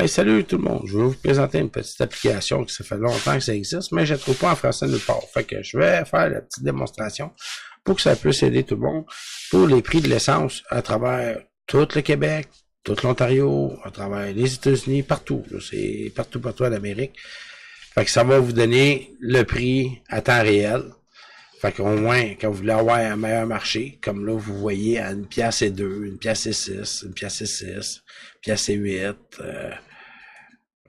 Ben, salut tout le monde, je vais vous présenter une petite application qui ça fait longtemps que ça existe, mais je ne trouve pas en français nulle part. Fait que je vais faire la petite démonstration pour que ça puisse aider tout le monde pour les prix de l'essence à travers tout le Québec, tout l'Ontario, à travers les États-Unis, partout. C'est partout en Amérique. Fait que ça va vous donner le prix à temps réel. Fait qu'au moins, quand vous voulez avoir un meilleur marché, comme là, vous voyez à 1,2 $, 1,6 $, 1,6 $, 1,8 $,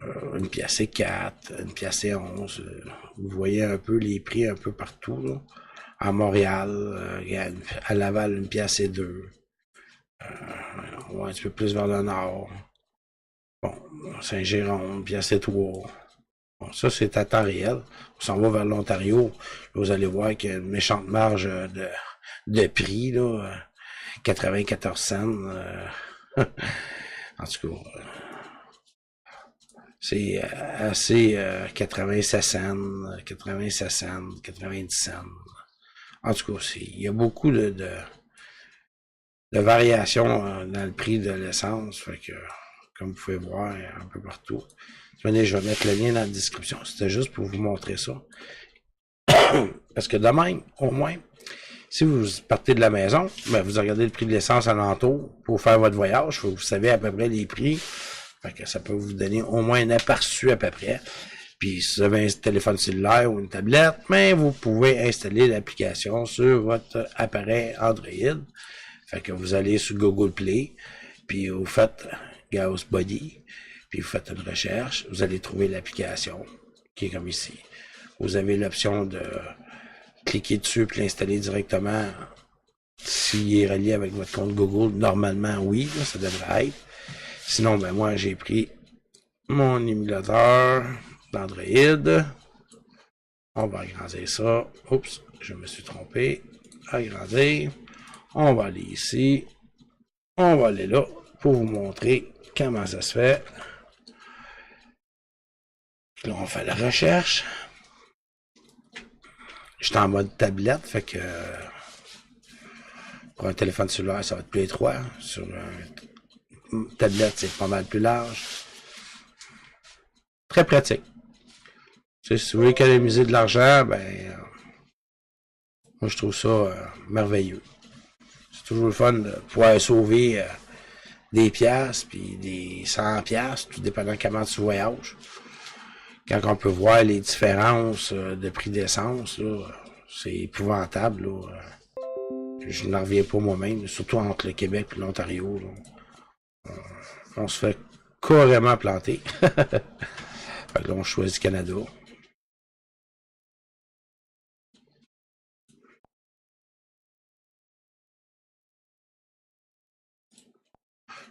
1,4 $, 1,11 $. Vous voyez un peu les prix un peu partout, là. À Montréal, à Laval, 1,2 $. Ouais, un petit peu plus vers le nord. Bon, Saint-Jérôme, 1,3 $. Bon, ça, c'est à temps réel. On s'en va vers l'Ontario. Vous allez voir qu'il y a une méchante marge de prix, là. 94 cents. En tout cas, c'est assez 87 cents, 87 cents, 90 cents. En tout cas, il y a beaucoup de variations dans le prix de l'essence. Fait que, comme vous pouvez voir, un peu partout. Venez, je vais mettre le lien dans la description. C'était juste pour vous montrer ça. Parce que de même, au moins, si vous partez de la maison, ben vous regardez le prix de l'essence alentour pour faire votre voyage. Vous savez à peu près les prix. Fait que ça peut vous donner au moins un aperçu à peu près. Puis si vous avez un téléphone cellulaire ou une tablette, ben vous pouvez installer l'application sur votre appareil Android. Fait que vous allez sur Google Play, puis vous faites Gauss Body. Puis vous faites une recherche, vous allez trouver l'application qui est comme ici. Vous avez l'option de cliquer dessus et l'installer directement s'il est relié avec votre compte Google. Normalement, oui, là, ça devrait être. Sinon, ben moi, j'ai pris mon émulateur d'Android. On va agrandir ça. Oups, je me suis trompé. Agrandir. On va aller ici. On va aller là pour vous montrer comment ça se fait. Là, on fait la recherche. Je suis en mode tablette, fait que pour un téléphone cellulaire, ça va être plus étroit. Sur une tablette, c'est pas mal plus large. Très pratique. Tu sais, si vous voulez économiser de l'argent, ben moi je trouve ça merveilleux. C'est toujours le fun de pouvoir sauver des piastres, puis des 100 piastres, tout dépendant comment tu voyages. Quand on peut voir les différences de prix d'essence, c'est épouvantable. Là. Je n'en reviens pas moi-même, surtout entre le Québec et l'Ontario. On se fait carrément planter. Fait que là, on choisit Canada.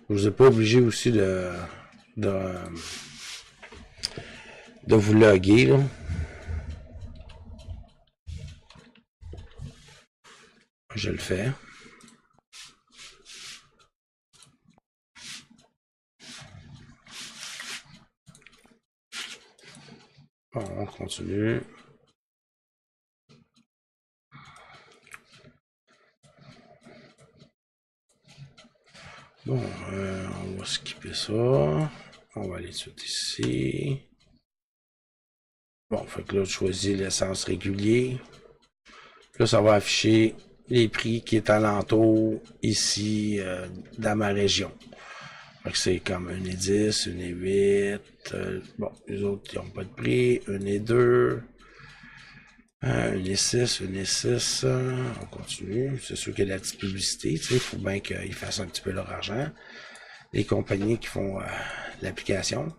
Vous n'êtes pas obligé aussi de vous loguer, là. Je le fais. Bon, on continue. Bon, on va skipper ça. On va aller tout ici. Bon, fait que là, je choisis l'essence régulier. Là, ça va afficher les prix qui est alentour ici dans ma région. Fait que c'est comme 1,10, 1,8. Bon, les autres, ils n'ont pas de prix. 1,2. 1,6, 1,6. On continue. C'est sûr qu'il y a la petite publicité. Tu sais, il faut bien qu'ils fassent un petit peu leur argent. Les compagnies qui font l'application.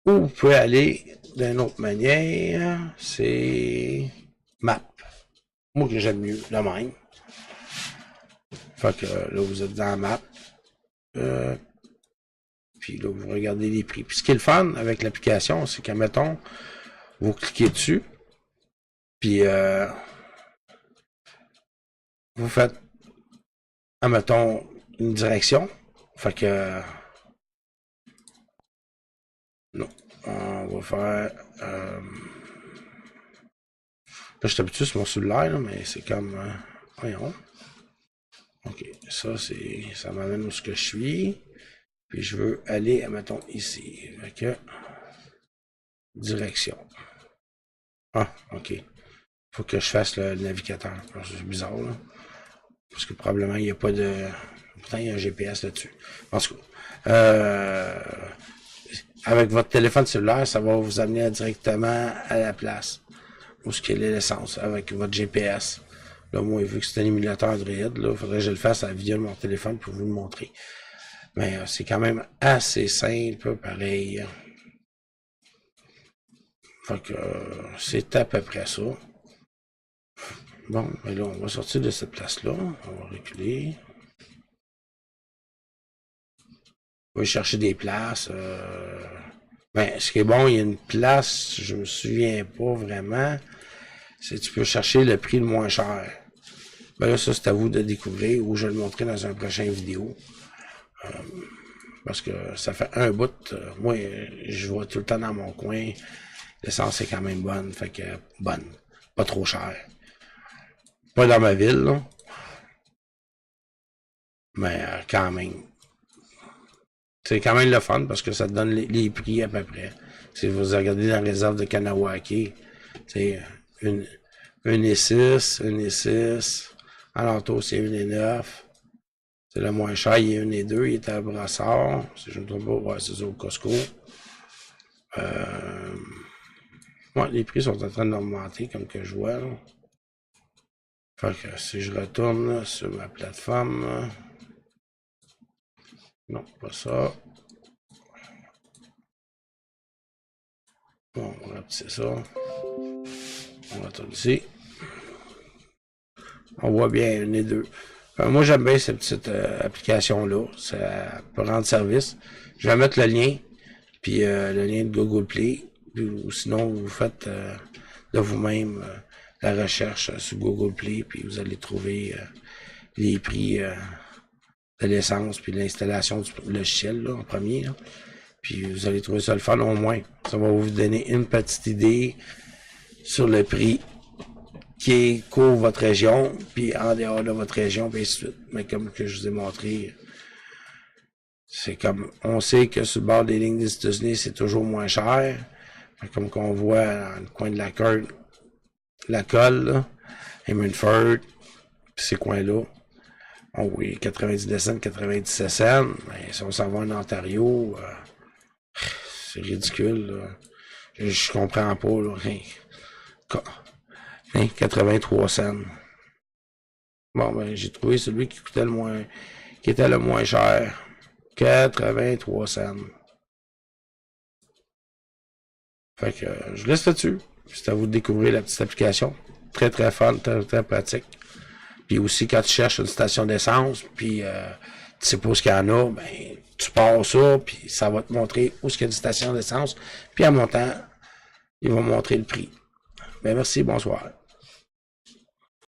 Ou vous pouvez aller d'une autre manière. C'est Map. Moi que j'aime mieux, le même. Fait que là, vous êtes dans Map. Puis là, vous regardez les prix. Puis ce qui est le fun avec l'application, c'est qu'à mettons, vous cliquez dessus. Puis vous faites, admettons, une direction. Fait que non. On va faire là, je suis habitué sur mon cellulaire, là, mais c'est comme voyons. Ok, ça m'amène où ce que je suis. Puis je veux aller, mettons, ici. Fait que, direction. Ah, ok. Faut que je fasse le navigateur. C'est bizarre, là. Parce que probablement, il n'y a pas de... Pourtant, il y a un GPS là-dessus. En tout cas, avec votre téléphone cellulaire, ça va vous amener directement à la place où ce qu'est l'essence, avec votre GPS. Là, moi, vu que c'est un émulateur Android, là, il faudrait que je le fasse à la vidéo de mon téléphone pour vous le montrer. Mais c'est quand même assez simple, pareil. Fait que c'est à peu près ça. Bon, ben là, on va sortir de cette place-là. On va reculer. On va chercher des places. Ben, ce qui est bon, il y a une place, je me souviens pas vraiment. C'est que tu peux chercher le prix le moins cher. Ben là, ça, c'est à vous de découvrir ou je vais le montrer dans un prochain vidéo. Parce que ça fait un bout. Moi, je vois tout le temps dans mon coin. L'essence est quand même bonne. Fait que, bonne. Pas trop cher. Pas dans ma ville, là. Mais quand même. C'est quand même le fun parce que ça te donne les prix à peu près. Si vous regardez dans la réserve de Kanawake, c'est une et 6, une et 6. Alentour, c'est une et 9. C'est le moins cher, il est 1 et 2, il est à Brassard. Si je ne me trompe pas, ouais, c'est ça au Costco. Ouais, les prix sont en train d'augmenter, comme que je vois, là. Fait que si je retourne là, sur ma plateforme, là, non, pas ça. Bon, on va rapetisser ça. On retourne ici. On voit bien 1 et 2. Moi, j'aime bien cette petite application-là. Ça peut rendre service. Je vais mettre le lien, puis le lien de Google Play. Puis, ou sinon, vous faites de vous-même la recherche sur Google Play, puis vous allez trouver les prix de l'essence, puis l'installation du logiciel là, en premier. Là. Puis vous allez trouver ça le fun au moins. Ça va vous donner une petite idée sur le prix qui couvre votre région, puis en dehors de votre région, puis ainsi de suite. Mais comme que je vous ai montré, c'est comme, on sait que sur le bord des lignes des États-Unis, c'est toujours moins cher. Comme qu'on voit dans le coin de la carte, la colle, là, Hemingford, puis ces coins-là. Oh oui, 90 cents, 97 cents. Mais si on s'en va en Ontario, c'est ridicule, là. Je comprends pas, là. 83 cents. Bon, ben, j'ai trouvé celui qui coûtait le moins, qui était le moins cher. 83 cents. Fait que, je laisse là-dessus. C'est à vous de découvrir la petite application. Très, très fun, très, très pratique. Puis aussi, quand tu cherches une station d'essence, puis tu sais pas ce qu'il y en a, ben, tu pars ça, puis ça va te montrer où est-ce qu'il y a une station d'essence. Puis en montant, il va montrer le prix. Ben, merci, bonsoir.